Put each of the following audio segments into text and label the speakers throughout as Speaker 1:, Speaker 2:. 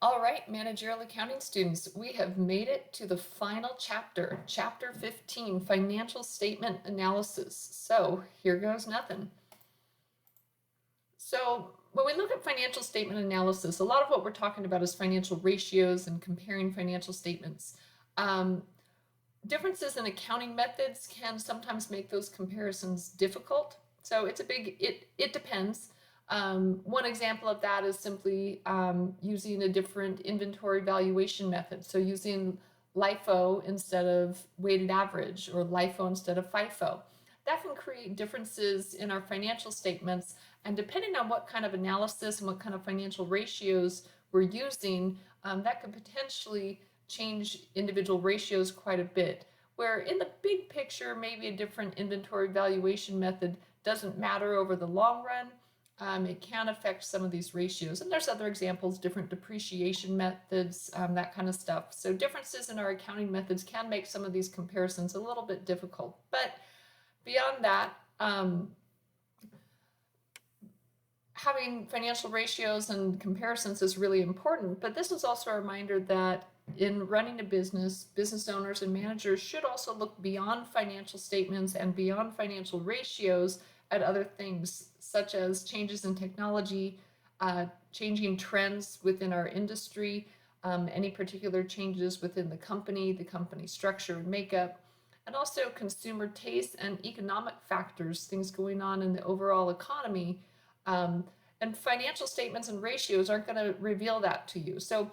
Speaker 1: All right, managerial accounting students, we have made it to the final chapter, chapter 15, financial statement analysis. So here goes nothing. So when we look at financial statement analysis, a lot of what we're talking about is financial ratios and comparing financial statements. Differences in accounting methods can sometimes make those comparisons difficult. So it depends. One example of that is simply using a different inventory valuation method. So using LIFO instead of weighted average or LIFO instead of FIFO. That can create differences in our financial statements, and depending on what kind of analysis and what kind of financial ratios we're using, that could potentially change individual ratios quite a bit. Where in the big picture, maybe a different inventory valuation method doesn't matter over the long run. It can affect some of these ratios. And there's other examples, different depreciation methods, that kind of stuff. So differences in our accounting methods can make some of these comparisons a little bit difficult. But beyond that, having financial ratios and comparisons is really important. But this is also a reminder that in running a business, business owners and managers should also look beyond financial statements and beyond financial ratios at other things, such as changes in technology, changing trends within our industry, any particular changes within the company structure and makeup, and also consumer taste and economic factors, things going on in the overall economy. And financial statements and ratios aren't going to reveal that to you. So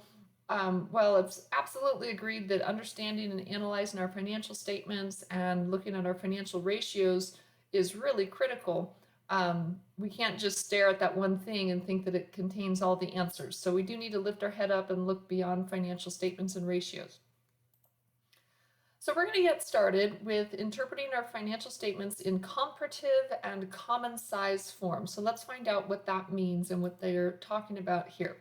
Speaker 1: while it's absolutely agreed that understanding and analyzing our financial statements and looking at our financial ratios is really critical, we can't just stare at that one thing and think that it contains all the answers. So we do need to lift our head up and look beyond financial statements and ratios. So we're going to get started with interpreting our financial statements in comparative and common size form. So let's find out what that means and what they're talking about here.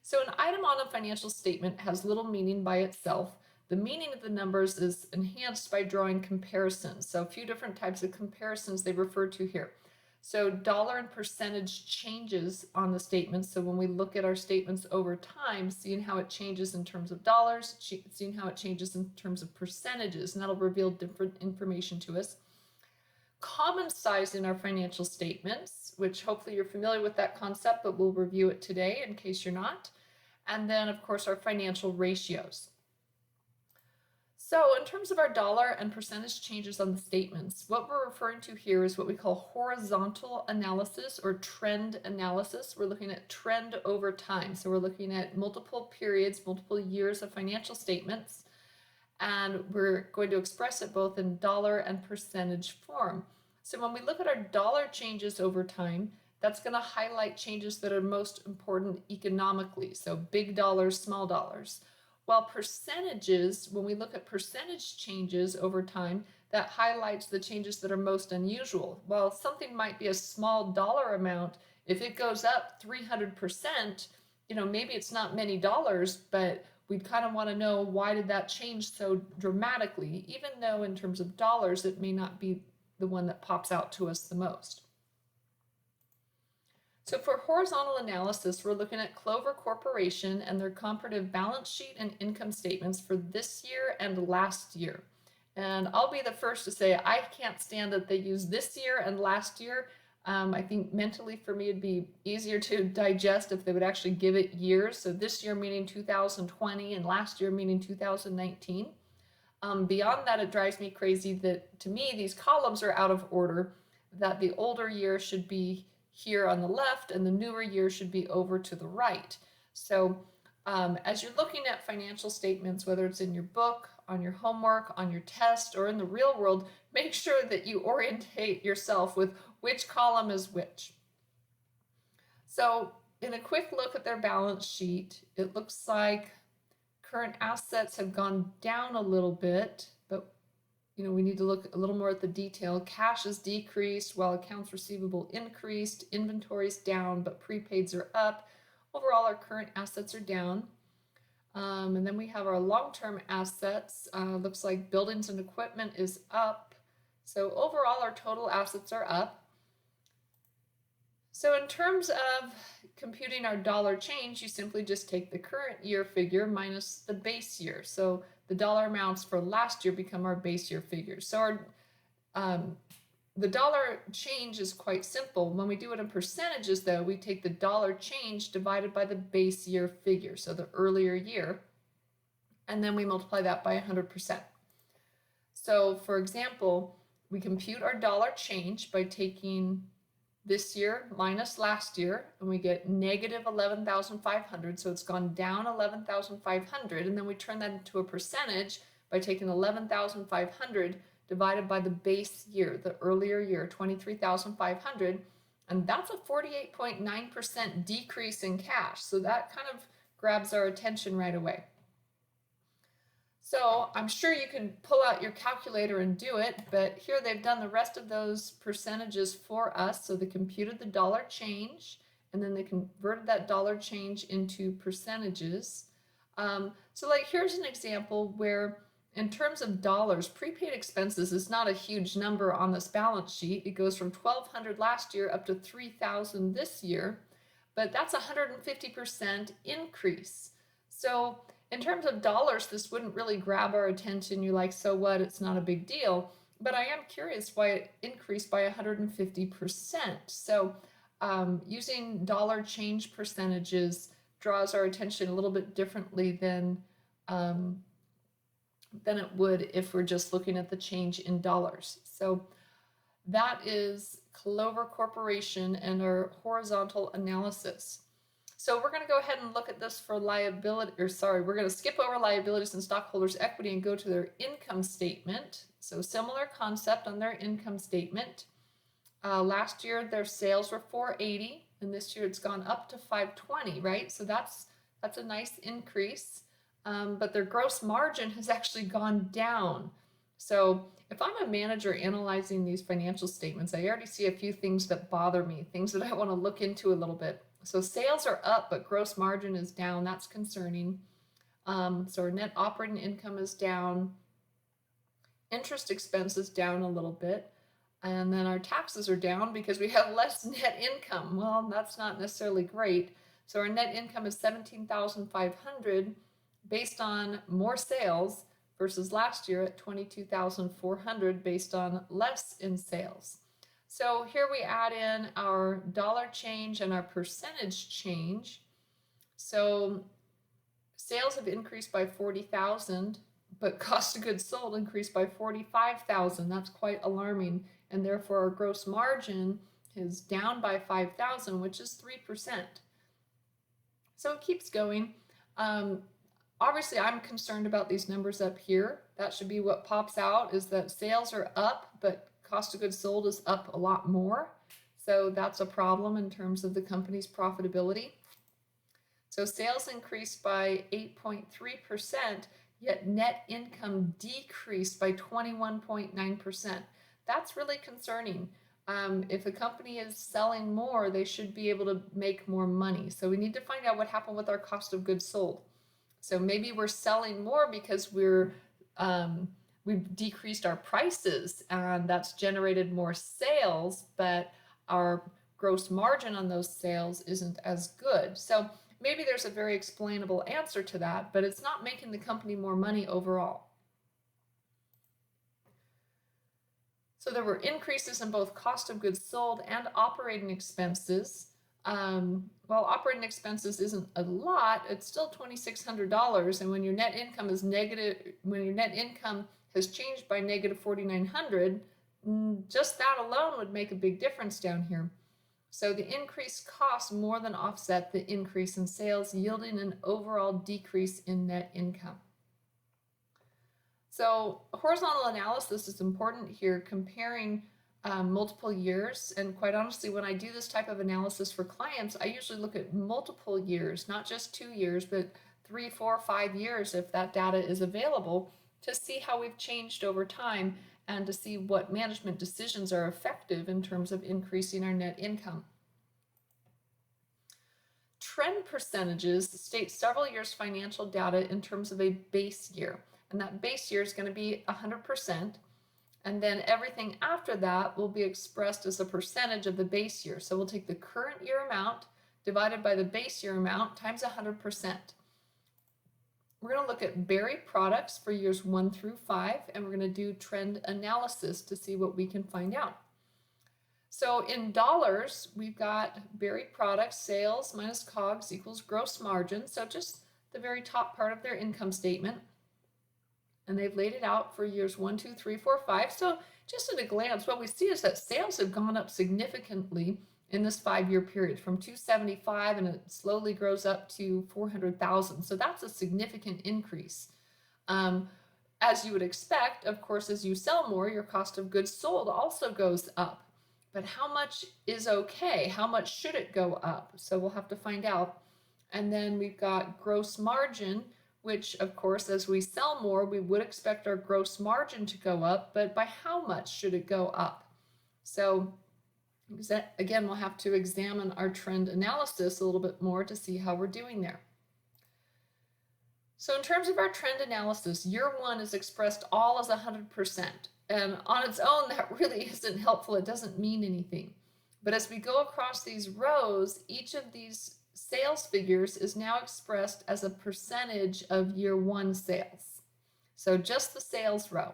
Speaker 1: So an item on a financial statement has little meaning by itself. The meaning of the numbers is enhanced by drawing comparisons. So a few different types of comparisons they refer to here. So dollar and percentage changes on the statements. So when we look at our statements over time, seeing how it changes in terms of dollars, seeing how it changes in terms of percentages, and that'll reveal different information to us. Common size in our financial statements, which hopefully you're familiar with that concept, but we'll review it today in case you're not. And then, of course, our financial ratios. So in terms of our dollar and percentage changes on the statements, what we're referring to here is what we call horizontal analysis or trend analysis. We're looking at trend over time. So we're looking at multiple periods, multiple years of financial statements, and we're going to express it both in dollar and percentage form. So when we look at our dollar changes over time, that's going to highlight changes that are most important economically. So big dollars, small dollars. While percentages, when we look at percentage changes over time, that highlights the changes that are most unusual. While something might be a small dollar amount, if it goes up 300%, maybe it's not many dollars, but we kind of want to know why did that change so dramatically, even though in terms of dollars, it may not be the one that pops out to us the most. So for horizontal analysis, we're looking at Clover Corporation and their comparative balance sheet and income statements for this year and last year. And I'll be the first to say I can't stand that they use this year and last year. I think mentally for me it'd be easier to digest if they would actually give it years. So this year meaning 2020 and last year meaning 2019. Beyond that, it drives me crazy that to me these columns are out of order, that the older year should be here on the left and the newer year should be over to the right. So as you're looking at financial statements, whether it's in your book, on your homework, on your test, or in the real world, make sure that you orientate yourself with which column is which. So in a quick look at their balance sheet, it looks like current assets have gone down a little bit, but we need to look a little more at the detail. Cash is decreased while accounts receivable increased. Inventory's down, but prepaids are up. Overall, our current assets are down. And then we have our long-term assets. Looks like buildings and equipment is up. So overall, our total assets are up. So in terms of computing our dollar change, you simply just take the current year figure minus the base year. So the dollar amounts for last year become our base year figures. So um, the dollar change is quite simple. When we do it in percentages, though, we take the dollar change divided by the base year figure, so the earlier year, and then we multiply that by 100%. So for example, we compute our dollar change by taking this year minus last year, and we get negative 11,500. So it's gone down 11,500, and then we turn that into a percentage by taking 11,500 divided by the base year, the earlier year, 23,500, and that's a 48.9% decrease in cash. So that kind of grabs our attention right away. So I'm sure you can pull out your calculator and do it, but here they've done the rest of those percentages for us. So they computed the dollar change, and then they converted that dollar change into percentages. So like here's an example where in terms of dollars, prepaid expenses is not a huge number on this balance sheet. It goes from 1,200 last year up to 3,000 this year, but that's a 150% increase. So in terms of dollars, this wouldn't really grab our attention. You're like, so what? It's not a big deal. But I am curious why it increased by 150%. So using dollar change percentages draws our attention a little bit differently than it would if we're just looking at the change in dollars. So that is Clover Corporation and our horizontal analysis. So we're going to go ahead and look at this for liability, we're going to skip over liabilities and stockholders' equity and go to their income statement. So similar concept on their income statement. Last year their sales were 480, and this year it's gone up to 520, right? So that's a nice increase, but their gross margin has actually gone down. So if I'm a manager analyzing these financial statements, I already see a few things that bother me, things that I want to look into a little bit. So sales are up, but gross margin is down. That's concerning. So our net operating income is down. Interest expense is down a little bit. And then our taxes are down because we have less net income. Well, that's not necessarily great. So our net income is $17,500 based on more sales versus last year at $22,400 based on less in sales. So here we add in our dollar change and our percentage change. So sales have increased by 40,000, but cost of goods sold increased by 45,000. That's quite alarming. And therefore our gross margin is down by 5,000, which is 3%. So it keeps going. Obviously, I'm concerned about these numbers up here. That should be what pops out, is that sales are up, but cost of goods sold is up a lot more. So that's a problem in terms of the company's profitability. So sales increased by 8.3%, yet net income decreased by 21.9%. That's really concerning. If a company is selling more, they should be able to make more money. So we need to find out what happened with our cost of goods sold. So maybe we're selling more because we've decreased our prices, and that's generated more sales, but our gross margin on those sales isn't as good. So maybe there's a very explainable answer to that, but it's not making the company more money overall. So there were increases in both cost of goods sold and operating expenses. Well, operating expenses isn't a lot, it's still $2,600, and when your net income is negative, when your net income has changed by negative 4,900, just that alone would make a big difference down here. So the increased costs more than offset the increase in sales, yielding an overall decrease in net income. So horizontal analysis is important here, comparing multiple years. And quite honestly, when I do this type of analysis for clients, I usually look at multiple years, not just 2 years, but 3, 4, 5 years if that data is available, to see how we've changed over time and to see what management decisions are effective in terms of increasing our net income. Trend percentages state several years' financial data in terms of a base year, and that base year is going to be 100%. And then everything after that will be expressed as a percentage of the base year. So we'll take the current year amount divided by the base year amount times 100%. We're going to look at berry products for years 1 through 5, and we're going to do trend analysis to see what we can find out. So in dollars, we've got berry products, sales minus COGS equals gross margin. So just the very top part of their income statement. And they've laid it out for years 1, 2, 3, 4, 5. So just at a glance, what we see is that sales have gone up significantly in this 5-year period from 275, and it slowly grows up to 400,000. So that's a significant increase. As you would expect, of course, as you sell more, your cost of goods sold also goes up. But how much is okay? How much should it go up? So we'll have to find out. And then we've got gross margin, which of course, as we sell more, we would expect our gross margin to go up, but by how much should it go up? So again, we'll have to examine our trend analysis a little bit more to see how we're doing there. So in terms of our trend analysis, year 1 is expressed all as 100%. And on its own, that really isn't helpful. It doesn't mean anything. But as we go across these rows, each of these sales figures is now expressed as a percentage of year 1 sales. So just the sales row.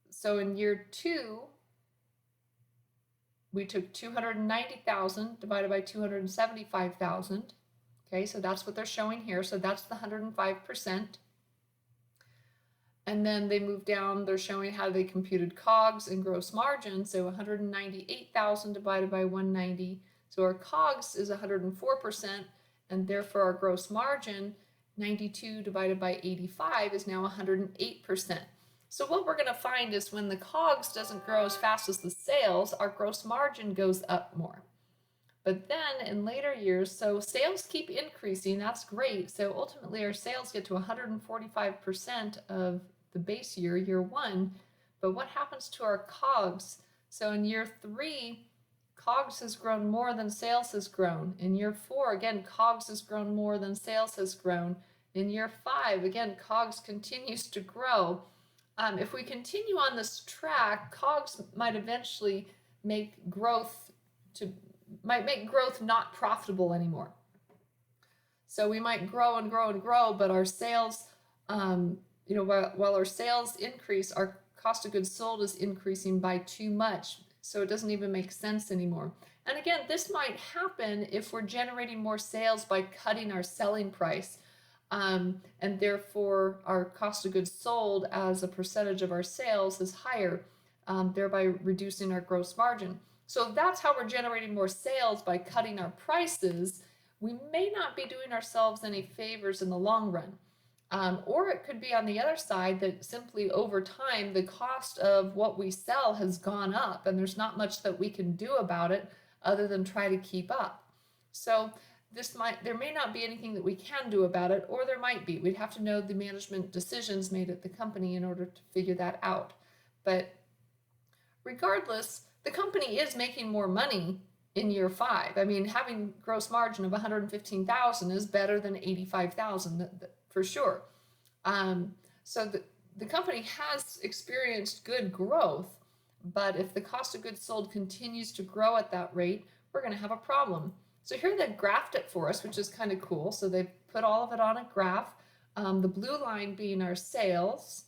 Speaker 1: So in year 2, we took 290,000 divided by 275,000. Okay, so that's what they're showing here. So that's the 105%. And then they move down, they're showing how they computed COGS and gross margin. So 198,000 divided by 190. So our COGS is 104%, and therefore our gross margin, 92 divided by 85, is now 108%. So what we're going to find is when the COGS doesn't grow as fast as the sales, our gross margin goes up more. But then in later years, so sales keep increasing, that's great. So ultimately our sales get to 145% of the base year, year 1. But what happens to our COGS? So in year 3, COGS has grown more than sales has grown. In year 4, again, COGS has grown more than sales has grown. In year 5, again, COGS continues to grow. If we continue on this track, COGS might eventually make growth not profitable anymore. So we might grow and grow and grow, but our sales, while our sales increase, our cost of goods sold is increasing by too much. So it doesn't even make sense anymore. And again, this might happen if we're generating more sales by cutting our selling price. And therefore our cost of goods sold as a percentage of our sales is higher, thereby reducing our gross margin. So that's how we're generating more sales, by cutting our prices. We may not be doing ourselves any favors in the long run. Or it could be on the other side that simply over time, the cost of what we sell has gone up and there's not much that we can do about it other than try to keep up. So there may not be anything that we can do about it, or there might be. We'd have to know the management decisions made at the company in order to figure that out. But regardless, the company is making more money in year 5. I mean, having gross margin of 115,000 is better than 85,000 for sure. So the company has experienced good growth, but if the cost of goods sold continues to grow at that rate, we're going to have a problem. So here they've graphed it for us, which is kind of cool. So they've put all of it on a graph. The blue line being our sales.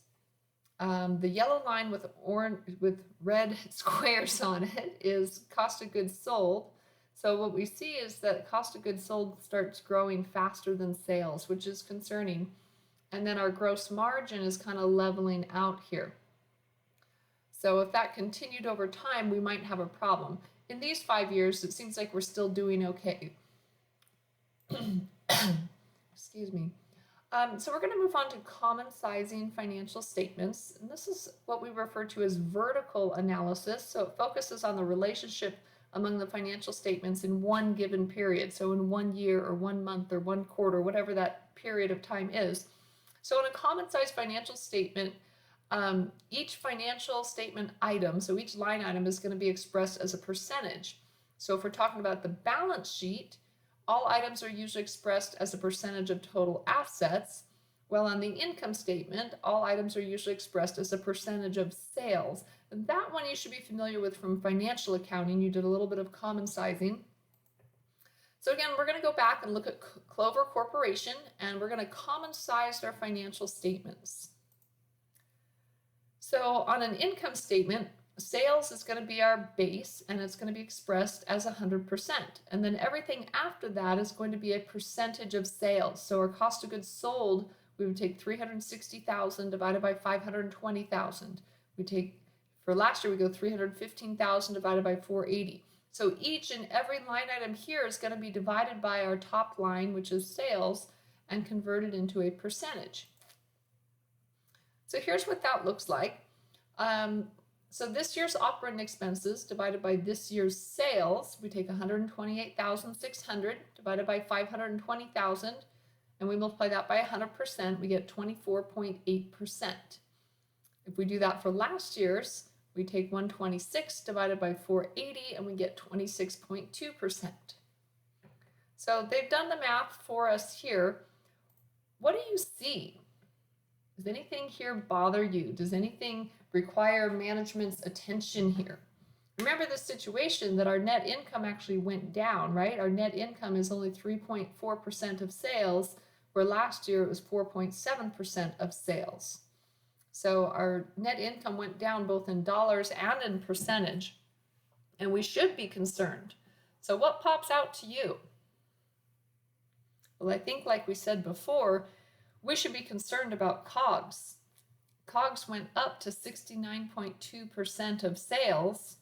Speaker 1: The yellow line with red squares on it is cost of goods sold. So what we see is that cost of goods sold starts growing faster than sales, which is concerning. And then our gross margin is kind of leveling out here. So if that continued over time, we might have a problem. In these 5 years, it seems like we're still doing okay. Excuse me. So we're going to move on to common sizing financial statements. And this is what we refer to as vertical analysis. So it focuses on the relationship among the financial statements in one given period. So in 1 year or 1 month or 1 quarter, whatever that period of time is. So in a common size financial statement, each financial statement item, so each line item is going to be expressed as a percentage. So if we're talking about the balance sheet, all items are usually expressed as a percentage of total assets, Well, on the income statement, all items are usually expressed as a percentage of sales. That one you should be familiar with from financial accounting. You did a little bit of common sizing. So again, we're going to go back and look at Clover Corporation, and we're going to common size our financial statements. So on an income statement, sales is going to be our base, and it's going to be expressed as 100%. And then everything after that is going to be a percentage of sales. So our cost of goods sold, we would take 360,000 divided by 520,000. We take, for last year, we go 315,000 divided by 480. So each and every line item here is going to be divided by our top line, which is sales, and converted into a percentage. So here's what that looks like. So this year's operating expenses divided by this year's sales, we take 128,600 divided by 520,000, and we multiply that by 100%, we get 24.8%. If we do that for last year's, we take 126 divided by 480, and we get 26.2%. So they've done the math for us here. What do you see? Does anything here bother you? Does anything require management's attention here? Remember the situation that our net income actually went down, right? Our net income is only 3.4% of sales, where last year it was 4.7% of sales. So our net income went down both in dollars and in percentage, and we should be concerned. So what pops out to you? Well, I think like we said before, we should be concerned about COGS. COGS went up to 69.2% of sales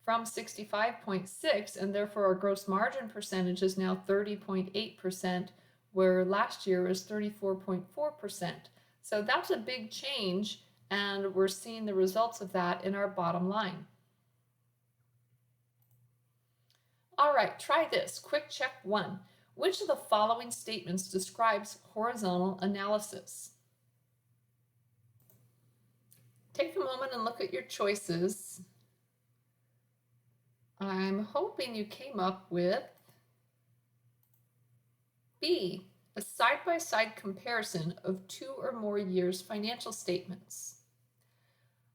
Speaker 1: from 65.6%, and therefore our gross margin percentage is now 30.8%, where last year was 34.4%. So that's a big change, and we're seeing the results of that in our bottom line. All right, try this. Quick check one. Which of the following statements describes horizontal analysis? Take a moment and look at your choices. I'm hoping you came up with B, a side-by-side comparison of 2 or more years' financial statements.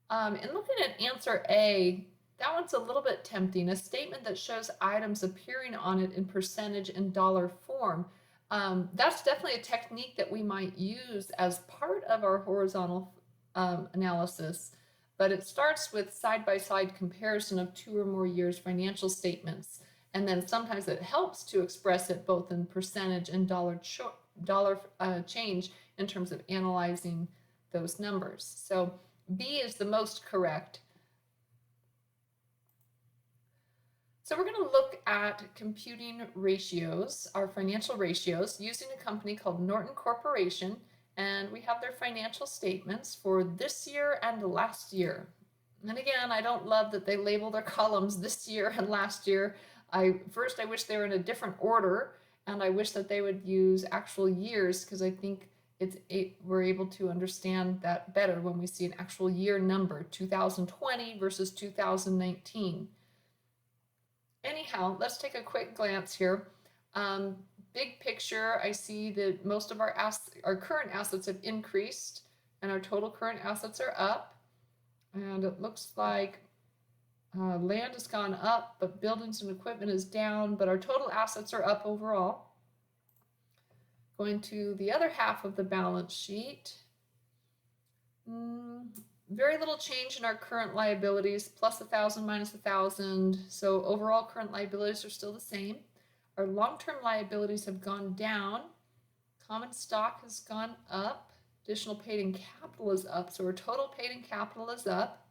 Speaker 1: And looking at answer A, that one's a little bit tempting. A statement that shows items appearing on it in percentage and dollar form. That's definitely a technique that we might use as part of our horizontal analysis, but it starts with side-by-side comparison of 2 or more years' financial statements. And then sometimes it helps to express it both in percentage and dollar change in terms of analyzing those numbers. So B is the most correct. So we're going to look at computing ratios, our financial ratios, using a company called Norton Corporation, and we have their financial statements for this year and last year. And again, I don't love that they label their columns this year and last year. First, I wish they were in a different order, and I wish that they would use actual years, because I think we're able to understand that better when we see an actual year number, 2020 versus 2019. Anyhow, let's take a quick glance here. Big picture, I see that most of our current assets have increased, and our total current assets are up. And it looks like land has gone up, but buildings and equipment is down, but our total assets are up overall. Going to the other half of the balance sheet. Very little change in our current liabilities, plus 1,000 minus 1,000. So overall current liabilities are still the same. Our long-term liabilities have gone down. Common stock has gone up. Additional paid-in capital is up. So our total paid-in capital is up.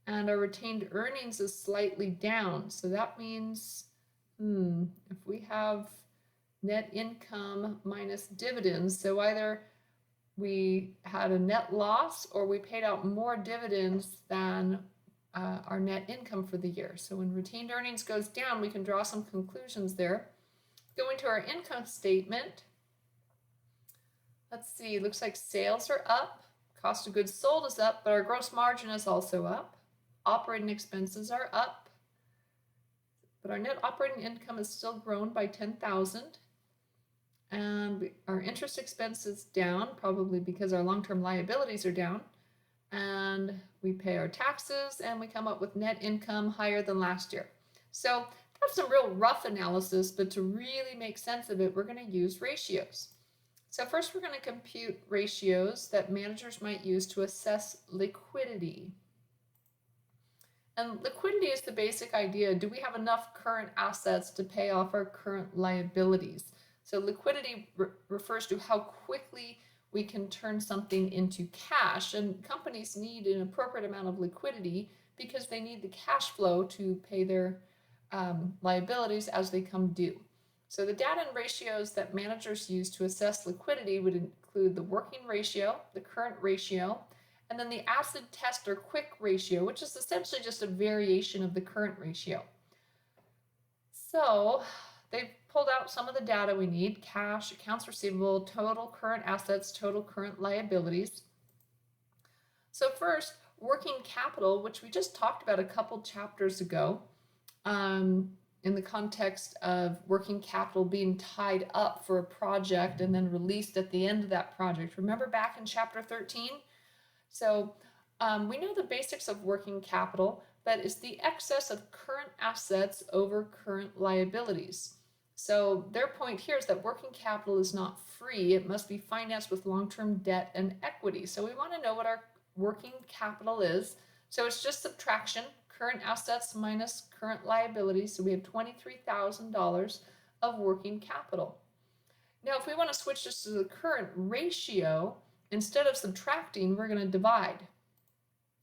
Speaker 1: And our retained earnings is slightly down. So that means, if we have net income minus dividends, so either we had a net loss or we paid out more dividends than our net income for the year. So when retained earnings goes down, we can draw some conclusions there. Going to our income statement. Let's see, looks like sales are up, cost of goods sold is up, but our gross margin is also up. Operating expenses are up, but our net operating income is still grown by 10,000. And and our interest expense is down, probably because our long-term liabilities are down, and we pay our taxes, and we come up with net income higher than last year. So that's some real rough analysis, but to really make sense of it, we're going to use ratios. So first we're going to compute ratios that managers might use to assess liquidity. And liquidity is the basic idea. Do we have enough current assets to pay off our current liabilities? So liquidity refers to how quickly we can turn something into cash, and companies need an appropriate amount of liquidity because they need the cash flow to pay their liabilities as they come due. So the data and ratios that managers use to assess liquidity would include the working ratio, the current ratio, and then the acid test or quick ratio, which is essentially just a variation of the current ratio. So they've pulled out some of the data we need: cash, accounts receivable, total current assets, total current liabilities. So first, working capital, which we just talked about a couple chapters ago, in the context of working capital being tied up for a project and then released at the end of that project. Remember back in chapter 13? So we know the basics of working capital, that is the excess of current assets over current liabilities. So their point here is that working capital is not free. It must be financed with long-term debt and equity. So we want to know what our working capital is. So it's just subtraction, current assets minus current liabilities. So we have $23,000 of working capital. Now, if we want to switch this to the current ratio, instead of subtracting, we're going to divide.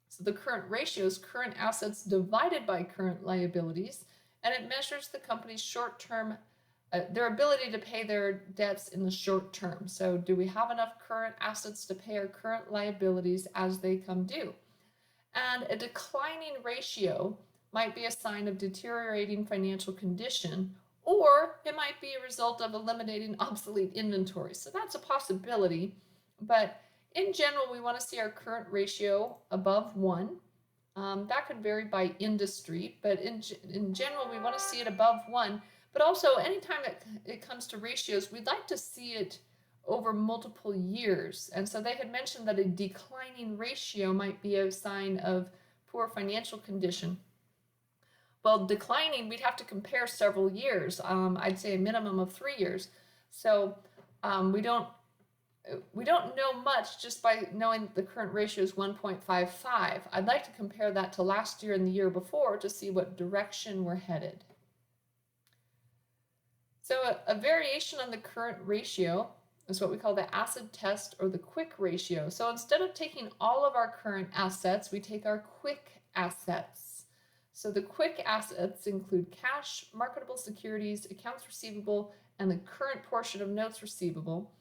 Speaker 1: So the current ratio is current assets divided by current liabilities, and it measures the company's short-term, their ability to pay their debts in the short term. So do we have enough current assets to pay our current liabilities as they come due? And a declining ratio might be a sign of deteriorating financial condition, or it might be a result of eliminating obsolete inventory. So that's a possibility, but in general, we want to see our current ratio above 1. That could vary by industry, but in general, we want to see it above 1. But also, anytime it comes to ratios, we'd like to see it over multiple years. And so they had mentioned that a declining ratio might be a sign of poor financial condition. Well, declining, we'd have to compare several years. I'd say a minimum of 3 years. So we don't know much just by knowing the current ratio is 1.55. I'd like to compare that to last year and the year before to see what direction we're headed. So a variation on the current ratio is what we call the acid test or the quick ratio. So instead of taking all of our current assets, we take our quick assets. So the quick assets include cash, marketable securities, accounts receivable, and the current portion of notes receivable.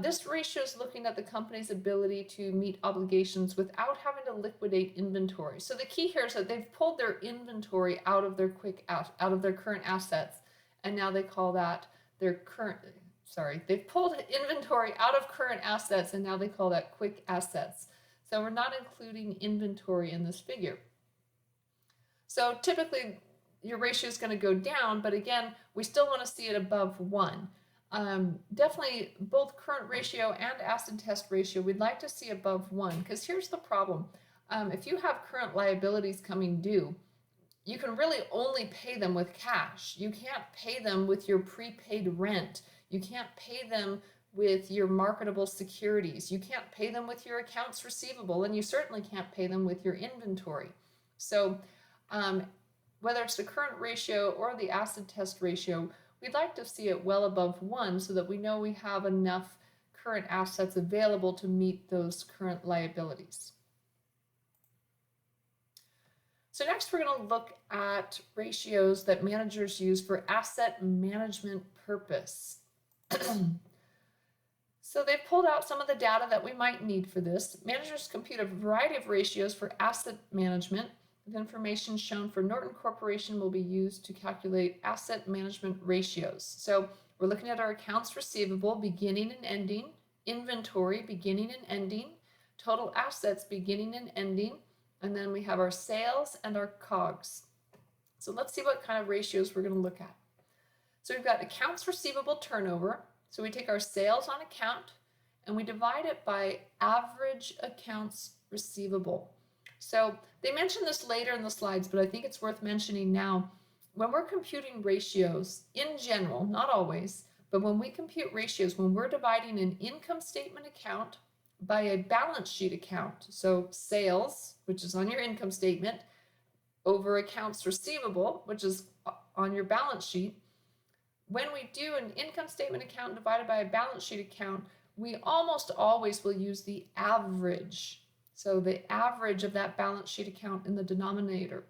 Speaker 1: This ratio is looking at the company's ability to meet obligations without having to liquidate inventory. So the key here is that they've pulled their inventory out of their current assets, and now they call that their current. They've pulled inventory out of current assets, and now they call that quick assets. So we're not including inventory in this figure. So typically your ratio is going to go down, but again, we still want to see it above 1. Definitely both current ratio and acid test ratio, we'd like to see above 1, because here's the problem. If you have current liabilities coming due, you can really only pay them with cash. You can't pay them with your prepaid rent. You can't pay them with your marketable securities. You can't pay them with your accounts receivable, and you certainly can't pay them with your inventory. So whether it's the current ratio or the acid test ratio, we'd like to see it well above 1 so that we know we have enough current assets available to meet those current liabilities. So next we're going to look at ratios that managers use for asset management purpose. So they've pulled out some of the data that we might need for this. Managers compute a variety of ratios for asset management. The information shown for Norton Corporation will be used to calculate asset management ratios. So we're looking at our accounts receivable beginning and ending, inventory beginning and ending, total assets beginning and ending, and then we have our sales and our COGS. So let's see what kind of ratios we're going to look at. So we've got accounts receivable turnover, So we take our sales on account and we divide it by average accounts receivable. So they mention this later in the slides, but I think it's worth mentioning now. When we're computing ratios in general, not always, but when we compute ratios, when we're dividing an income statement account by a balance sheet account, so sales, which is on your income statement, over accounts receivable, which is on your balance sheet, when we do an income statement account divided by a balance sheet account, we almost always will use the average. So the average of that balance sheet account in the denominator.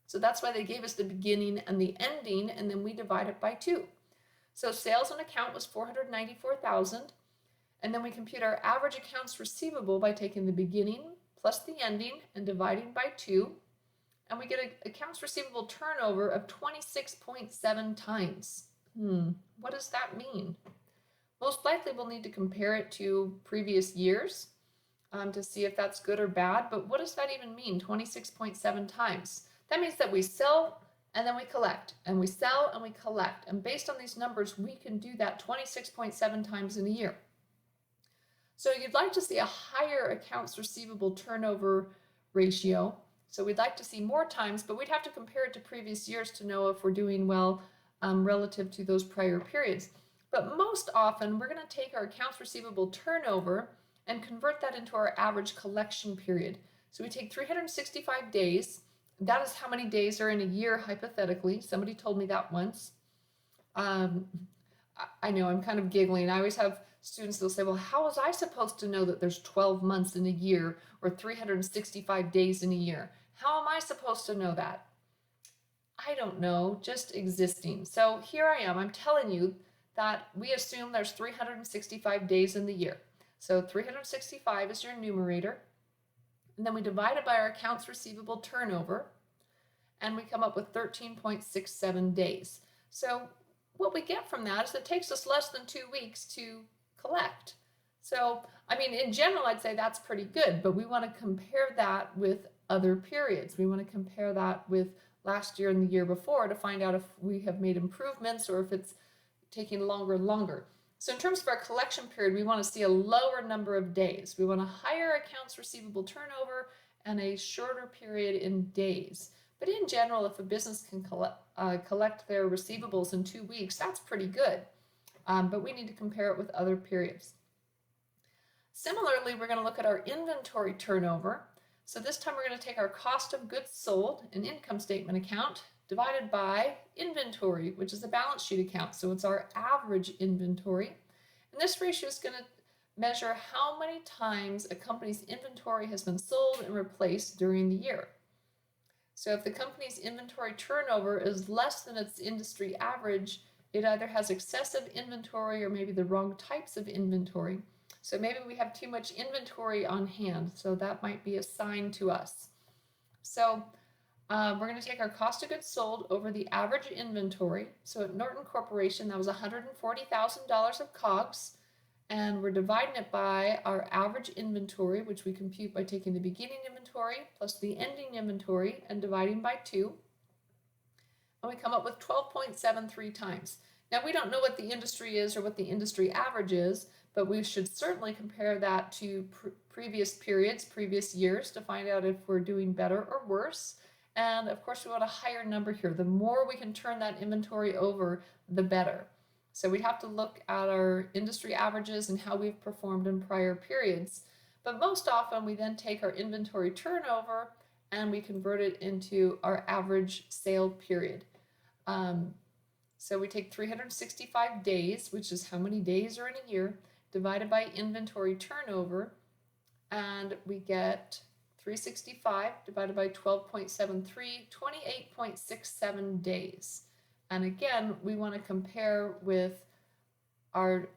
Speaker 1: So that's why they gave us the beginning and the ending, and then we divide it by 2. So sales on account was $494,000, and then we compute our average accounts receivable by taking the beginning plus the ending and dividing by 2, and we get an accounts receivable turnover of 26.7 times. What does that mean? Most likely we'll need to compare it to previous years to see if that's good or bad, but what does that even mean, 26.7 times? That means that we sell and then we collect, and we sell and we collect, and based on these numbers we can do that 26.7 times in a year. So you'd like to see a higher accounts receivable turnover ratio, so we'd like to see more times, but we'd have to compare it to previous years to know if we're doing well relative to those prior periods. But most often we're going to take our accounts receivable turnover and convert that into our average collection period. So we take 365 days. That is how many days are in a year, hypothetically. Somebody told me that once. I know, I'm kind of giggling. I always have students that'll say, well, how was I supposed to know that there's 12 months in a year or 365 days in a year? How am I supposed to know that? I don't know, just existing. So here I am. I'm telling you that we assume there's 365 days in the year. So 365 is your numerator. And then we divide it by our accounts receivable turnover, and we come up with 13.67 days. So what we get from that is it takes us less than 2 weeks to collect. So, I mean, in general, I'd say that's pretty good, but we want to compare that with other periods. We want to compare that with last year and the year before to find out if we have made improvements or if it's taking longer and longer. So in terms of our collection period, we want to see a lower number of days. We want a higher accounts receivable turnover and a shorter period in days. But in general, if a business can collect their receivables in 2 weeks, that's pretty good. But we need to compare it with other periods. Similarly, we're going to look at our inventory turnover. So this time we're going to take our cost of goods sold, an income statement account, divided by inventory, which is a balance sheet account. So it's our average inventory. And this ratio is going to measure how many times a company's inventory has been sold and replaced during the year. So if the company's inventory turnover is less than its industry average, it either has excessive inventory or maybe the wrong types of inventory. So maybe we have too much inventory on hand, so that might be a sign to us. So we're going to take our cost of goods sold over the average inventory. So at Norton Corporation, that was $140,000 of COGS, and we're dividing it by our average inventory, which we compute by taking the beginning inventory plus the ending inventory and dividing by 2. And we come up with 12.73 times. Now, we don't know what the industry is or what the industry average is, but we should certainly compare that to previous periods, previous years, to find out if we're doing better or worse. And of course, we want a higher number here. The more we can turn that inventory over, the better. So we'd have to look at our industry averages and how we've performed in prior periods. But most often, we then take our inventory turnover and we convert it into our average sale period. So we take 365 days, which is how many days are in a year, divided by inventory turnover, and we get 365 divided by 12.73, 28.67 days. And again, we want to compare with our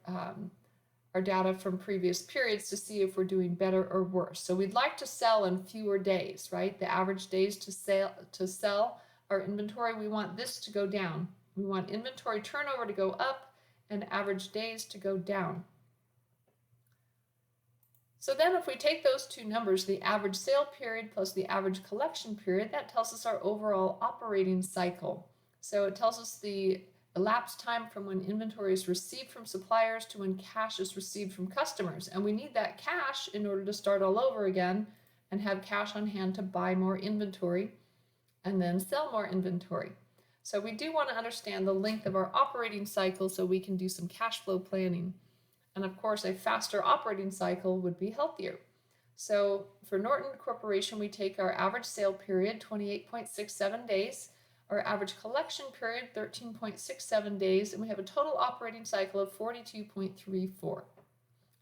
Speaker 1: data from previous periods to see if we're doing better or worse. So we'd like to sell in fewer days, right? The average days to sell our inventory, we want this to go down. We want inventory turnover to go up and average days to go down. So then if we take those two numbers, the average sale period plus the average collection period, that tells us our overall operating cycle. So it tells us the elapsed time from when inventory is received from suppliers to when cash is received from customers. And we need that cash in order to start all over again and have cash on hand to buy more inventory and then sell more inventory. So we do want to understand the length of our operating cycle so we can do some cash flow planning. And of course, a faster operating cycle would be healthier. So for Norton Corporation, we take our average sale period, 28.67 days, our average collection period, 13.67 days, and we have a total operating cycle of 42.34.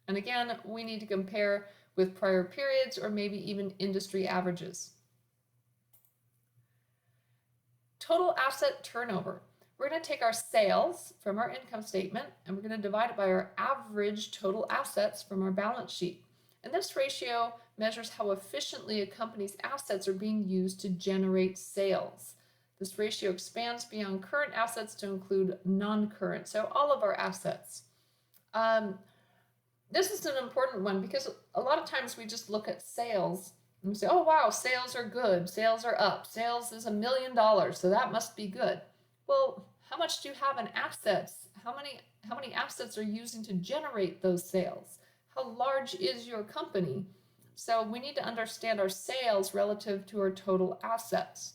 Speaker 1: And again, we need to compare with prior periods or maybe even industry averages. Total asset turnover. We're going to take our sales from our income statement and we're going to divide it by our average total assets from our balance sheet. And this ratio measures how efficiently a company's assets are being used to generate sales. This ratio expands beyond current assets to include non-current, so all of our assets. This is an important one because a lot of times we just look at sales and we say, oh wow, sales are good, sales are up, sales is $1 million, so that must be good. Well, how much do you have in assets? How many assets are you using to generate those sales? How large is your company? So we need to understand our sales relative to our total assets.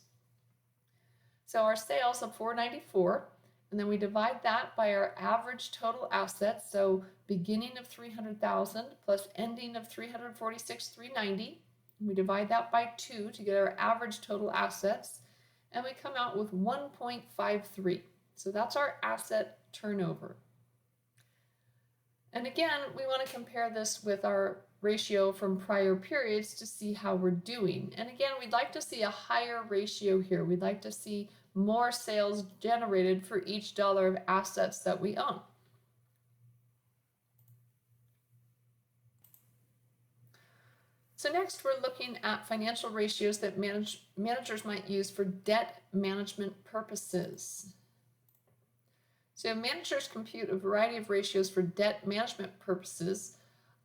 Speaker 1: So our sales of 494, and then we divide that by our average total assets. So beginning of 300,000 plus ending of 346,390. We divide that by 2 to get our average total assets, and we come out with 1.53. So that's our asset turnover. And again, we want to compare this with our ratio from prior periods to see how we're doing. And again, we'd like to see a higher ratio here. We'd like to see more sales generated for each dollar of assets that we own. So next we're looking at financial ratios that managers might use for debt management purposes. So managers compute a variety of ratios for debt management purposes.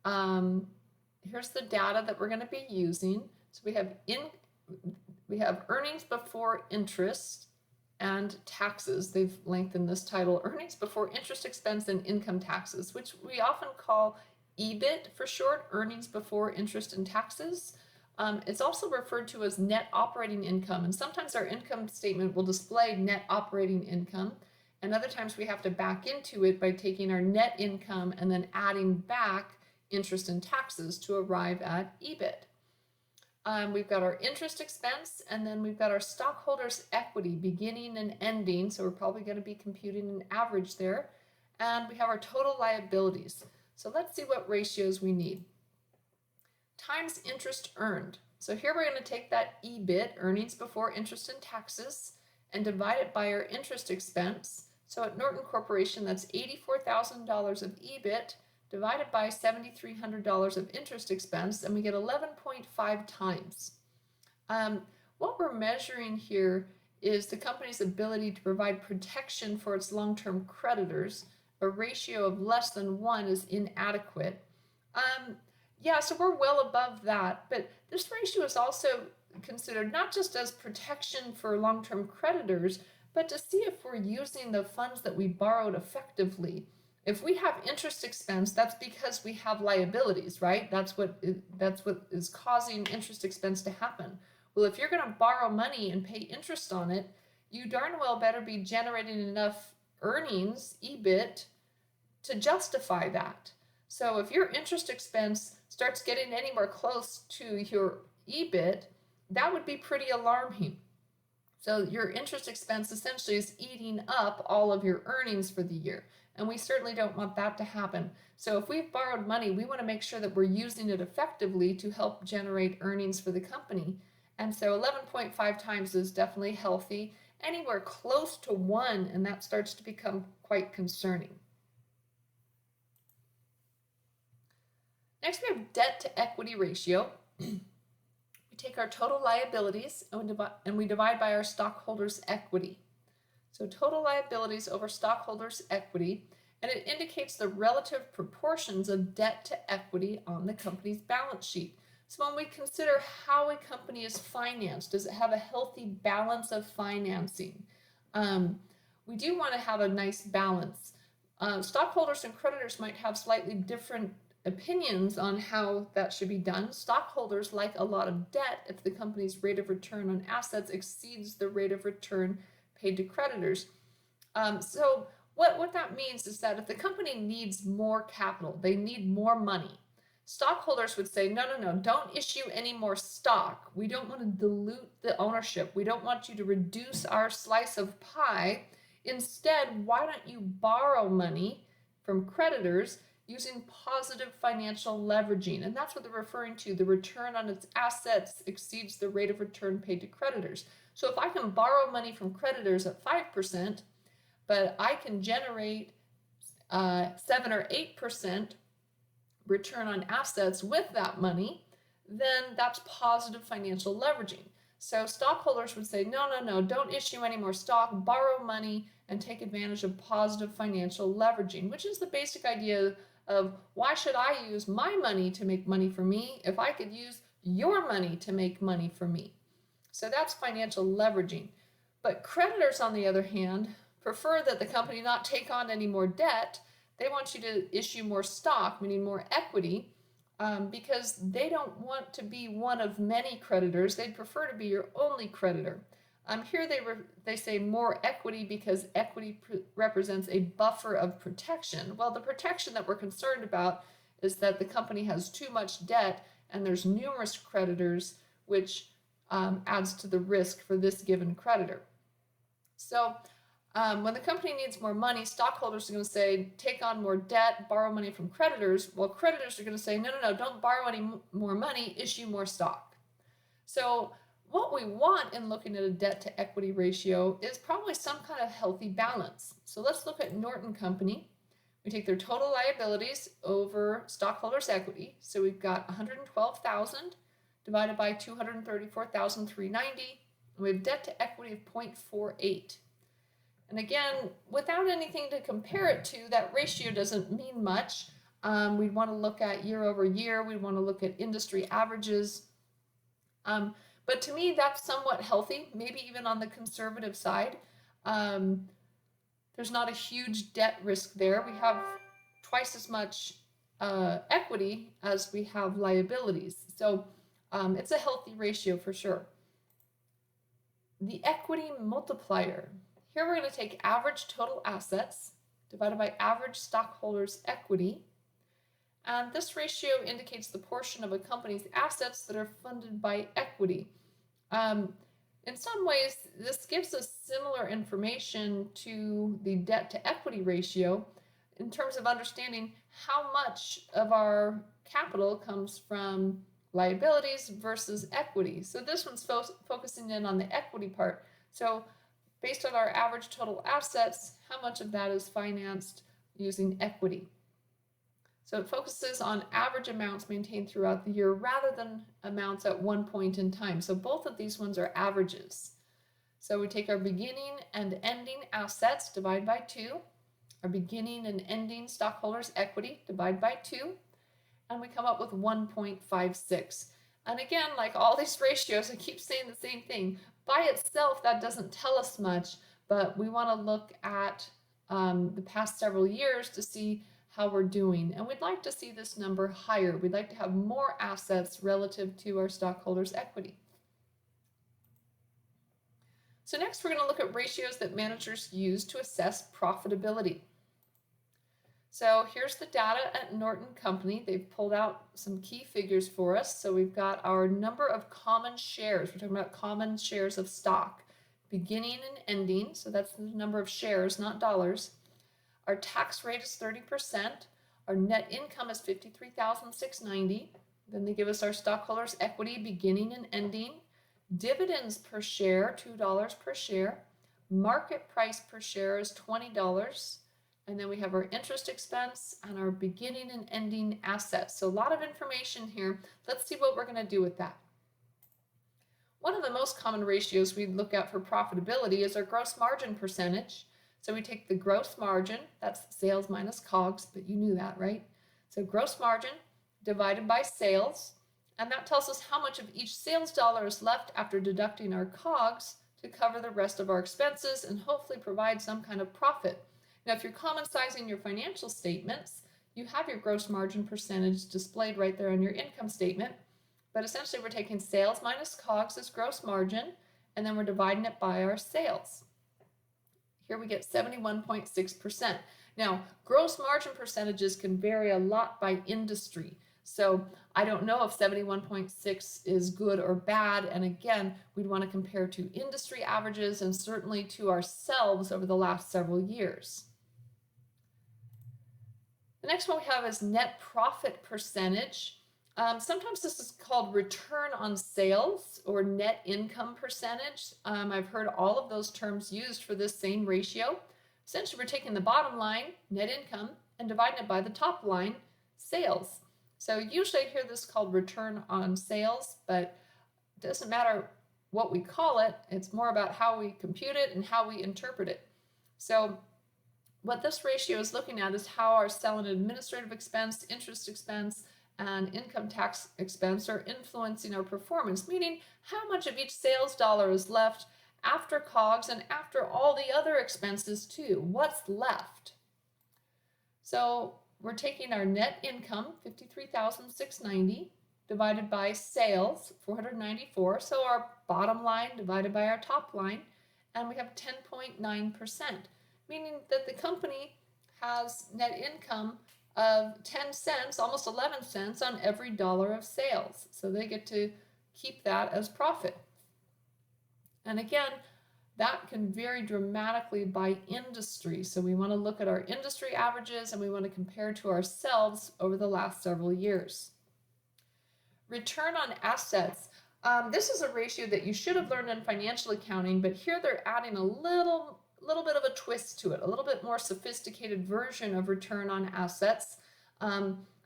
Speaker 1: Here's the data that we're going to be using. So we have earnings before interest and taxes. They've lengthened this title, earnings before interest expense and income taxes, which we often call EBIT for short, earnings before interest and taxes. It's also referred to as net operating income, and sometimes our income statement will display net operating income, and other times we have to back into it by taking our net income and then adding back interest and taxes to arrive at EBIT. We've got our interest expense, and then we've got our stockholders' equity beginning and ending, so we're probably going to be computing an average there, and we have our total liabilities. So let's see what ratios we need. Times interest earned. So here we're going to take that EBIT, earnings before interest and taxes, and divide it by our interest expense. So at Norton Corporation, that's $84,000 of EBIT divided by $7,300 of interest expense, and we get 11.5 times. What we're measuring here is the company's ability to provide protection for its long-term creditors. A ratio of less than 1 is inadequate. So we're well above that, but this ratio is also considered not just as protection for long-term creditors, but to see if we're using the funds that we borrowed effectively. If we have interest expense, that's because we have liabilities, right? That's what is causing interest expense to happen. Well, if you're going to borrow money and pay interest on it, you darn well better be generating enough earnings, EBIT, to justify that. So if your interest expense starts getting anywhere close to your EBIT, that would be pretty alarming. So your interest expense essentially is eating up all of your earnings for the year, and we certainly don't want that to happen. So if we've borrowed money, we want to make sure that we're using it effectively to help generate earnings for the company. And so 11.5 times is definitely healthy. Anywhere close to 1, and that starts to become quite concerning. Next, we have debt to equity ratio. We take our total liabilities and we divide by our stockholders' equity. So total liabilities over stockholders' equity, and it indicates the relative proportions of debt to equity on the company's balance sheet. So when we consider how a company is financed, does it have a healthy balance of financing? we do want to have a nice balance. Stockholders and creditors might have slightly different opinions on how that should be done. Stockholders like a lot of debt if the company's rate of return on assets exceeds the rate of return paid to creditors. So what that means is that if the company needs more capital, they need more money, stockholders would say, no, don't issue any more stock. We don't want to dilute the ownership. We don't want you to reduce our slice of pie. Instead, why don't you borrow money from creditors using positive financial leveraging? And that's what they're referring to. The return on its assets exceeds the rate of return paid to creditors. So if I can borrow money from creditors at 5%, but I can generate 7 or 8% return on assets with that money, then that's positive financial leveraging. So stockholders would say, no, don't issue any more stock, borrow money, and take advantage of positive financial leveraging, which is the basic idea of why should I use my money to make money for me if I could use your money to make money for me? So that's financial leveraging. But creditors, on the other hand, prefer that the company not take on any more debt. They want you to issue more stock, meaning more equity, because they don't want to be one of many creditors. They'd prefer to be your only creditor. Here they say more equity because equity represents a buffer of protection. Well, the protection that we're concerned about is that the company has too much debt and there's numerous creditors, which adds to the risk for this given creditor. So when the company needs more money, stockholders are going to say, take on more debt, borrow money from creditors, while creditors are going to say, no, don't borrow any more money, issue more stock. So what we want in looking at a debt to equity ratio is probably some kind of healthy balance. So let's look at Norton Company. We take their total liabilities over stockholders' equity. So we've got $112,000 divided by $234,390. We have debt to equity of 0.48. And again, without anything to compare it to, that ratio doesn't mean much. We'd want to look at year over year. We'd want to look at industry averages. But to me, that's somewhat healthy, maybe even on the conservative side. There's not a huge debt risk there. We have twice as much equity as we have liabilities. So it's a healthy ratio for sure. The equity multiplier. Here we're going to take average total assets divided by average stockholders' equity. And this ratio indicates the portion of a company's assets that are funded by equity. In some ways, this gives us similar information to the debt to equity ratio in terms of understanding how much of our capital comes from liabilities versus equity. So this one's focusing in on the equity part. So based on our average total assets, how much of that is financed using equity? So it focuses on average amounts maintained throughout the year rather than amounts at one point in time. So both of these ones are averages. So we take our beginning and ending assets, divide by 2, our beginning and ending stockholders' equity, divide by 2, and we come up with 1.56. And again, like all these ratios, I keep saying the same thing. By itself, that doesn't tell us much, but we want to look at the past several years to see how we're doing. And we'd like to see this number higher. We'd like to have more assets relative to our stockholders' equity. So next, we're going to look at ratios that managers use to assess profitability. So here's the data at Norton Company. They've pulled out some key figures for us. So we've got our number of common shares. We're talking about common shares of stock, beginning and ending. So that's the number of shares, not dollars. Our tax rate is 30%. Our net income is $53,690. Then they give us our stockholders' equity, beginning and ending. Dividends per share, $2 per share. Market price per share is $20. And then we have our interest expense and our beginning and ending assets. So a lot of information here. Let's see what we're going to do with that. One of the most common ratios we look at for profitability is our gross margin percentage. So we take the gross margin, that's sales minus COGS, but you knew that, right? So gross margin divided by sales, and that tells us how much of each sales dollar is left after deducting our COGS to cover the rest of our expenses and hopefully provide some kind of profit. Now, if you're common sizing your financial statements, you have your gross margin percentage displayed right there on your income statement. But essentially, we're taking sales minus COGS as gross margin, and then we're dividing it by our sales. Here we get 71.6%. Now, gross margin percentages can vary a lot by industry. So I don't know if 71.6 is good or bad. And again, we'd want to compare to industry averages and certainly to ourselves over the last several years. The next one we have is net profit percentage. Sometimes this is called return on sales or net income percentage. I've heard all of those terms used for this same ratio. Essentially, we're taking the bottom line, net income, and dividing it by the top line, sales. So usually I hear this called return on sales, but it doesn't matter what we call it. It's more about how we compute it and how we interpret it. So what this ratio is looking at is how our selling and administrative expense, interest expense, and income tax expense are influencing our performance, meaning how much of each sales dollar is left after COGS and after all the other expenses too. What's left? So we're taking our net income, $53,690, divided by sales, $494. So our bottom line divided by our top line, and we have 10.9%, meaning that the company has net income of 10 cents, almost 11 cents on every dollar of sales. So they get to keep that as profit. And again, that can vary dramatically by industry. So we want to look at our industry averages and we want to compare to ourselves over the last several years. Return on assets. This is a ratio that you should have learned in financial accounting, but here they're adding a little bit of a twist to it, a little bit more sophisticated version of return on assets.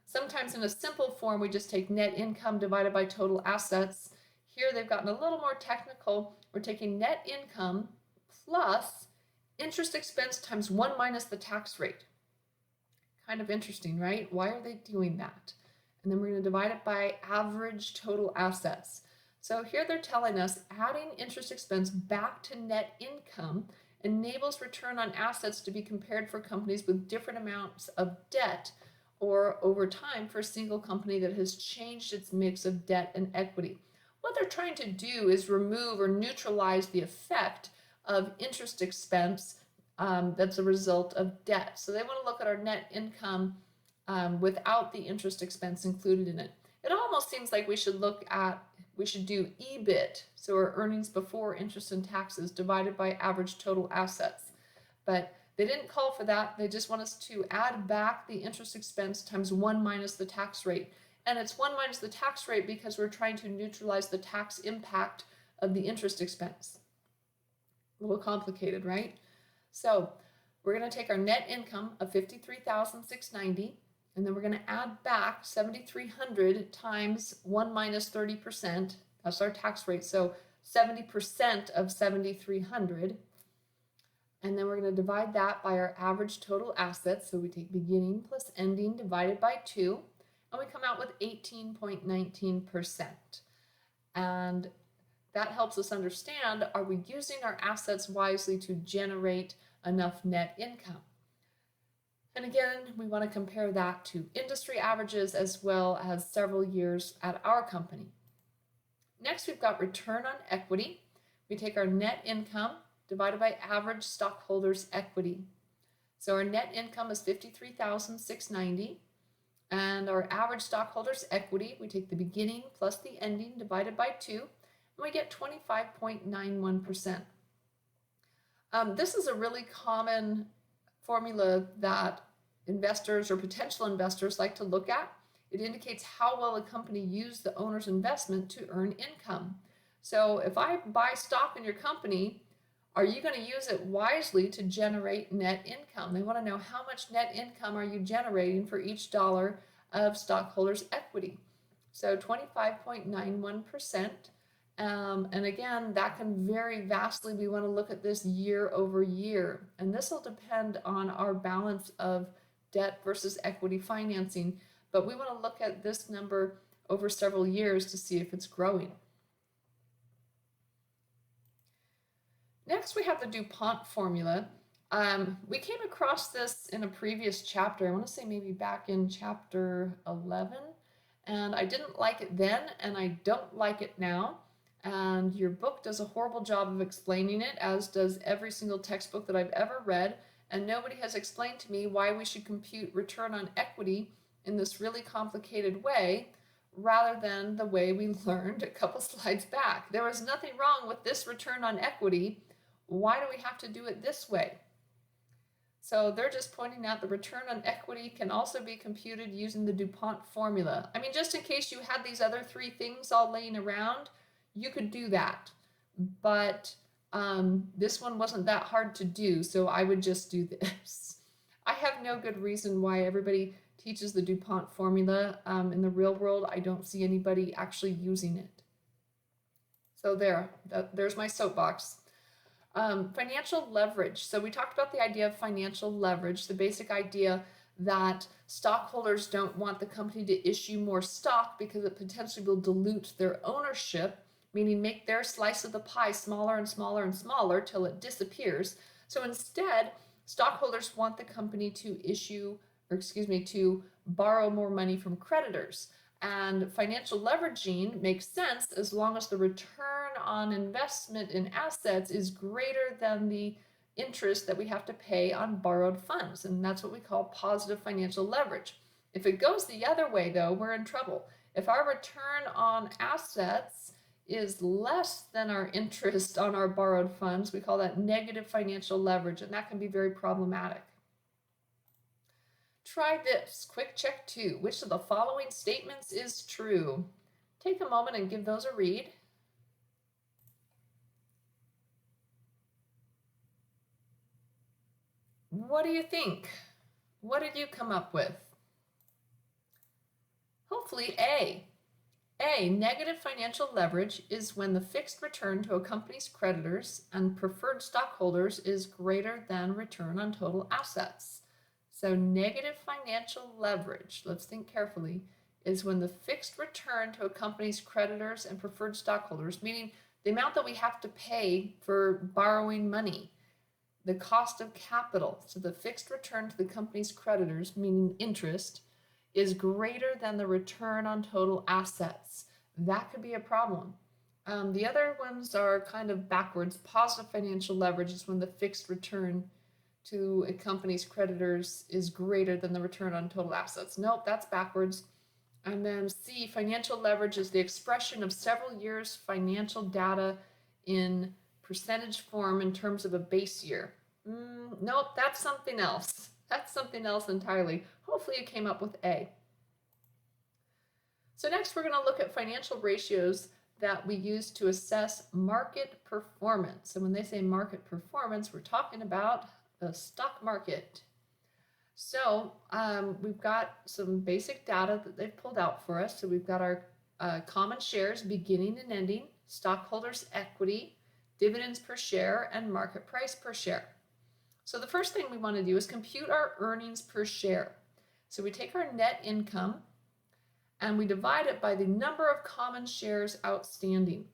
Speaker 1: Sometimes in a simple form, we just take net income divided by total assets. Here they've gotten a little more technical. We're taking net income plus interest expense times 1 minus the tax rate. Kind of interesting, right? Why are they doing that? And then we're going to divide it by average total assets. So here they're telling us adding interest expense back to net income enables return on assets to be compared for companies with different amounts of debt or over time for a single company that has changed its mix of debt and equity. What they're trying to do is remove or neutralize the effect of interest expense that's a result of debt. So they want to look at our net income without the interest expense included in it. It almost seems like we should do EBIT, so our earnings before interest and taxes divided by average total assets. But they didn't call for that. They just want us to add back the interest expense times 1 minus the tax rate. And it's 1 minus the tax rate because we're trying to neutralize the tax impact of the interest expense. A little complicated, right? So we're going to take our net income of $53,690, and then we're going to add back $7,300 times 1 minus 30%. That's our tax rate. So 70% of $7,300. And then we're going to divide that by our average total assets. So we take beginning plus ending divided by 2. And we come out with 18.19%. And that helps us understand, are we using our assets wisely to generate enough net income? And again, we want to compare that to industry averages as well as several years at our company. Next, we've got return on equity. We take our net income divided by average stockholders' equity. So our net income is $53,690. And our average stockholders' equity, we take the beginning plus the ending divided by 2, and we get 25.91%. This is a really common formula that investors or potential investors like to look at. It indicates how well a company used the owner's investment to earn income. So if I buy stock in your company, are you going to use it wisely to generate net income? They want to know how much net income are you generating for each dollar of stockholders' equity. So 25.91%. And again, that can vary vastly. We want to look at this year over year. And this will depend on our balance of debt versus equity financing. But we want to look at this number over several years to see if it's growing. Next, we have the DuPont formula. We came across this in a previous chapter. I want to say maybe back in chapter 11. And I didn't like it then, and I don't like it now. And your book does a horrible job of explaining it, as does every single textbook that I've ever read. And nobody has explained to me why we should compute return on equity in this really complicated way, rather than the way we learned a couple slides back. There was nothing wrong with this return on equity. Why do we have to do it this way? So they're just pointing out the return on equity can also be computed using the DuPont formula. I mean, just in case you had these other three things all laying around, you could do that. But this one wasn't that hard to do, so I would just do this. I have no good reason why everybody teaches the DuPont formula. In the real world, I don't see anybody actually using it. So there's my soapbox. Financial leverage. So we talked about the idea of financial leverage, the basic idea that stockholders don't want the company to issue more stock because it potentially will dilute their ownership, meaning make their slice of the pie smaller and smaller and smaller till it disappears. So instead, stockholders want the company to borrow more money from creditors. And financial leveraging makes sense as long as the return on investment in assets is greater than the interest that we have to pay on borrowed funds. And that's what we call positive financial leverage. If it goes the other way, though, we're in trouble. If our return on assets is less than our interest on our borrowed funds, we call that negative financial leverage, and that can be very problematic. Try this. Quick check 2. Which of the following statements is true? Take a moment and give those a read. What do you think? What did you come up with? Hopefully A. A, negative financial leverage is when the fixed return to a company's creditors and preferred stockholders is greater than return on total assets. So negative financial leverage, let's think carefully, is when the fixed return to a company's creditors and preferred stockholders, meaning the amount that we have to pay for borrowing money, the cost of capital, so the fixed return to the company's creditors, meaning interest, is greater than the return on total assets. That could be a problem. The other ones are kind of backwards. Positive financial leverage is when the fixed return to a company's creditors is greater than the return on total assets. Nope, that's backwards. And then C, financial leverage is the expression of several years' financial data in percentage form in terms of a base year. Nope, that's something else. That's something else entirely. Hopefully you came up with A. So next we're going to look at financial ratios that we use to assess market performance. And when they say market performance, we're talking about the stock market. So we've got some basic data that they've pulled out for us. So we've got our common shares beginning and ending, stockholders' equity, dividends per share, and market price per share. So the first thing we want to do is compute our earnings per share. So we take our net income and we divide it by the number of common shares outstanding.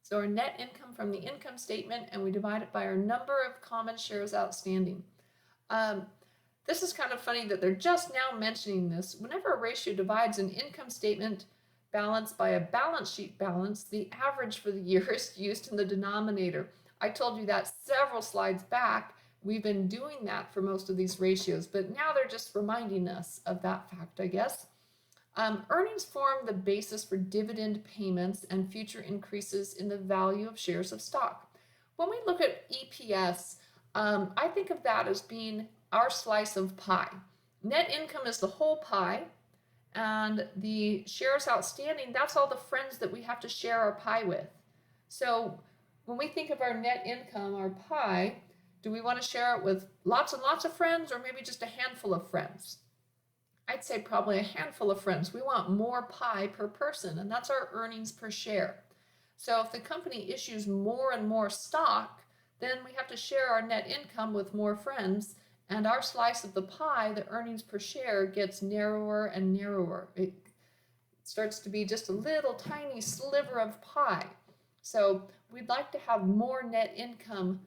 Speaker 1: So our net income from the income statement, and we divide it by our number of common shares outstanding. This is kind of funny that they're just now mentioning this. Whenever a ratio divides an income statement balance by a balance sheet balance, the average for the year is used in the denominator. I told you that several slides back. We've been doing that for most of these ratios, but now they're just reminding us of that fact, I guess. Earnings form the basis for dividend payments and future increases in the value of shares of stock. When we look at EPS, I think of that as being our slice of pie. Net income is the whole pie, and the shares outstanding, that's all the friends that we have to share our pie with. So when we think of our net income, our pie, do we want to share it with lots and lots of friends, or maybe just a handful of friends? I'd say probably a handful of friends. We want more pie per person, and that's our earnings per share. So if the company issues more and more stock, then we have to share our net income with more friends, and our slice of the pie, the earnings per share, gets narrower and narrower. It starts to be just a little tiny sliver of pie. So we'd like to have more net income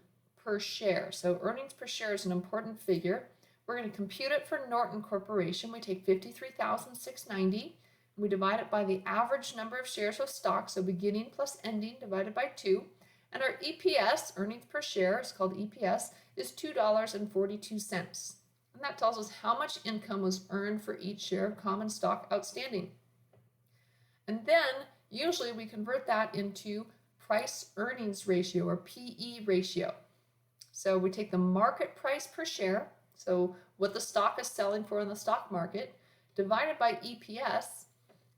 Speaker 1: per share. So earnings per share is an important figure. We're going to compute it for Norton Corporation. We take 53,690. We divide it by the average number of shares of stock, so beginning plus ending divided by 2. And our EPS, earnings per share, is called EPS, is $2.42. And that tells us how much income was earned for each share of common stock outstanding. And then usually we convert that into price earnings ratio, or PE ratio. So we take the market price per share, so what the stock is selling for in the stock market, divided by EPS,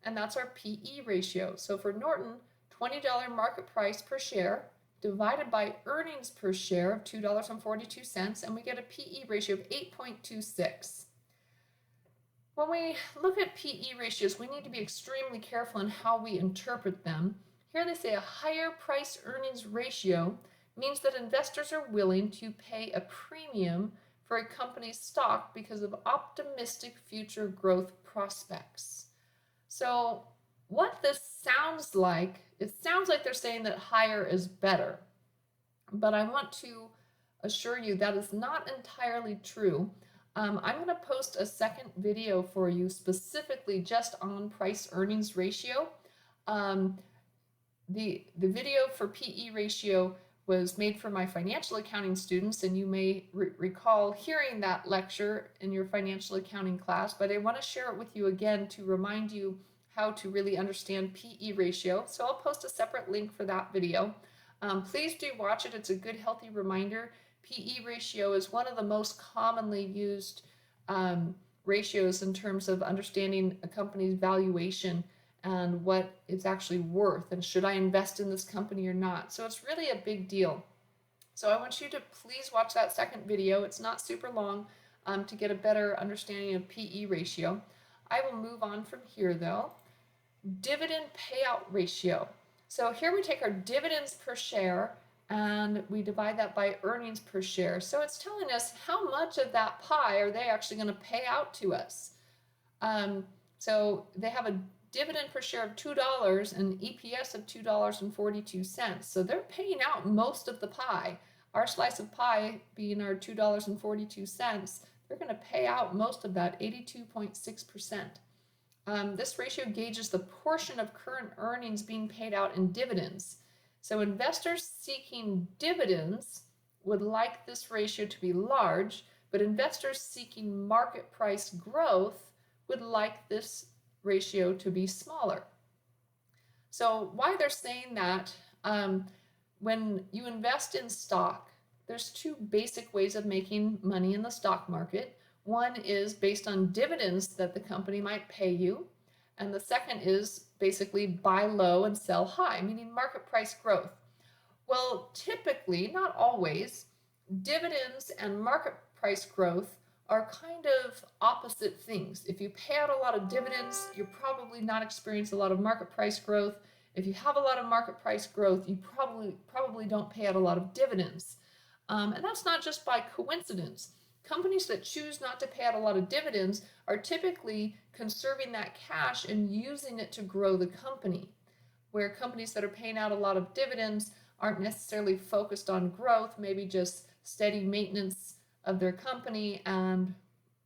Speaker 1: and that's our PE ratio. So for Norton, $20 market price per share divided by earnings per share of $2.42, and we get a PE ratio of 8.26. When we look at PE ratios, we need to be extremely careful in how we interpret them. Here they say a higher price earnings ratio means that investors are willing to pay a premium for a company's stock because of optimistic future growth prospects. So what this sounds like, it sounds like they're saying that higher is better. But I want to assure you that is not entirely true. I'm going to post a second video for you specifically just on price earnings ratio. The video for PE ratio was made for my financial accounting students, and you may recall hearing that lecture in your financial accounting class, but I want to share it with you again to remind you how to really understand PE ratio. So I'll post a separate link for that video. Please do watch it. It's a good, healthy reminder. PE ratio is one of the most commonly used ratios in terms of understanding a company's valuation and what it's actually worth, and should I invest in this company or not. So it's really a big deal. So I want you to please watch that second video. It's not super long to get a better understanding of PE ratio. I will move on from here though. Dividend payout ratio. So here we take our dividends per share and we divide that by earnings per share. So it's telling us how much of that pie are they actually going to pay out to us. So they have a dividend per share of $2 and EPS of $2.42. So they're paying out most of the pie. Our slice of pie being our $2.42, they're going to pay out most of that, 82.6%. This ratio gauges the portion of current earnings being paid out in dividends. So investors seeking dividends would like this ratio to be large, but investors seeking market price growth would like this ratio to be smaller. So why they're saying that, when you invest in stock, there's two basic ways of making money in the stock market. One is based on dividends that the company might pay you, and the second is basically buy low and sell high, meaning market price growth. Well, typically, not always, dividends and market price growth are kind of opposite things. If you pay out a lot of dividends, you're probably not experiencing a lot of market price growth. If you have a lot of market price growth, you probably don't pay out a lot of dividends. And that's not just by coincidence. Companies that choose not to pay out a lot of dividends are typically conserving that cash and using it to grow the company, where companies that are paying out a lot of dividends aren't necessarily focused on growth, maybe just steady maintenance of their company, and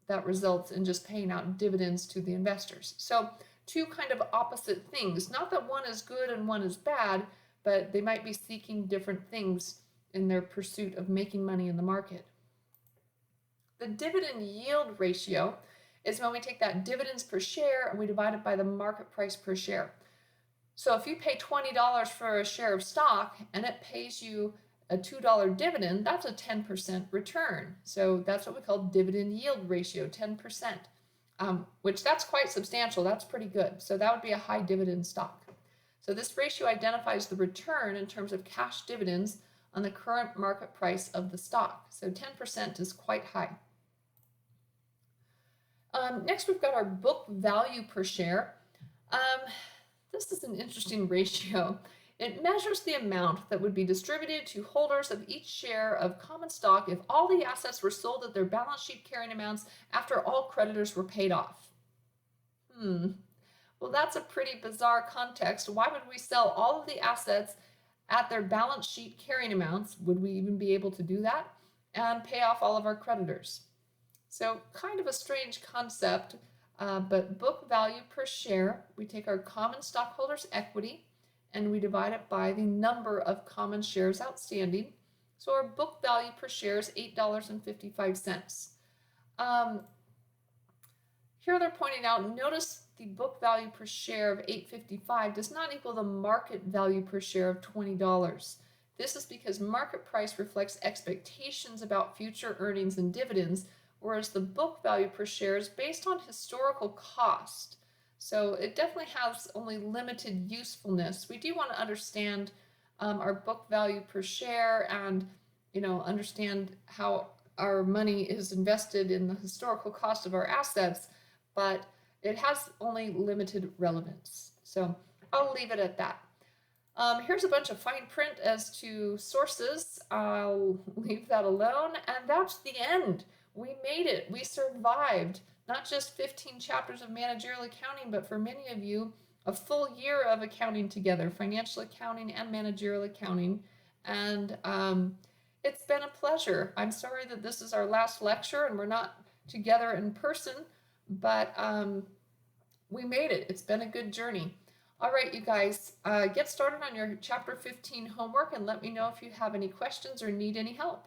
Speaker 1: that results in just paying out dividends to the investors. So two kind of opposite things. Not that one is good and one is bad, but they might be seeking different things in their pursuit of making money in the market. The dividend yield ratio is when we take that dividends per share and we divide it by the market price per share. So if you pay $20 for a share of stock and it pays you a $2 dividend, that's a 10% return. So that's what we call dividend yield ratio, 10%, which that's quite substantial. That's pretty good. So that would be a high dividend stock. So this ratio identifies the return in terms of cash dividends on the current market price of the stock. So 10% is quite high. Next, we've got our book value per share. This is an interesting ratio. It measures the amount that would be distributed to holders of each share of common stock if all the assets were sold at their balance sheet carrying amounts after all creditors were paid off. Well, that's a pretty bizarre context. Why would we sell all of the assets at their balance sheet carrying amounts. Would we even be able to do that? And pay off all of our creditors. So kind of a strange concept, but book value per share, we take our common stockholders' equity and we divide it by the number of common shares outstanding. So our book value per share is $8.55. Here they're pointing out, notice the book value per share of $8.55 does not equal the market value per share of $20. This is because market price reflects expectations about future earnings and dividends, whereas the book value per share is based on historical cost. So it definitely has only limited usefulness. We do want to understand our book value per share and, understand how our money is invested in the historical cost of our assets, but it has only limited relevance. So I'll leave it at that. Here's a bunch of fine print as to sources. I'll leave that alone. And that's the end. We made it. We survived. Not just 15 chapters of managerial accounting, but for many of you, a full year of accounting together, financial accounting and managerial accounting. And it's been a pleasure. I'm sorry that this is our last lecture and we're not together in person, but we made it. It's been a good journey. All right, you guys, get started on your chapter 15 homework and let me know if you have any questions or need any help.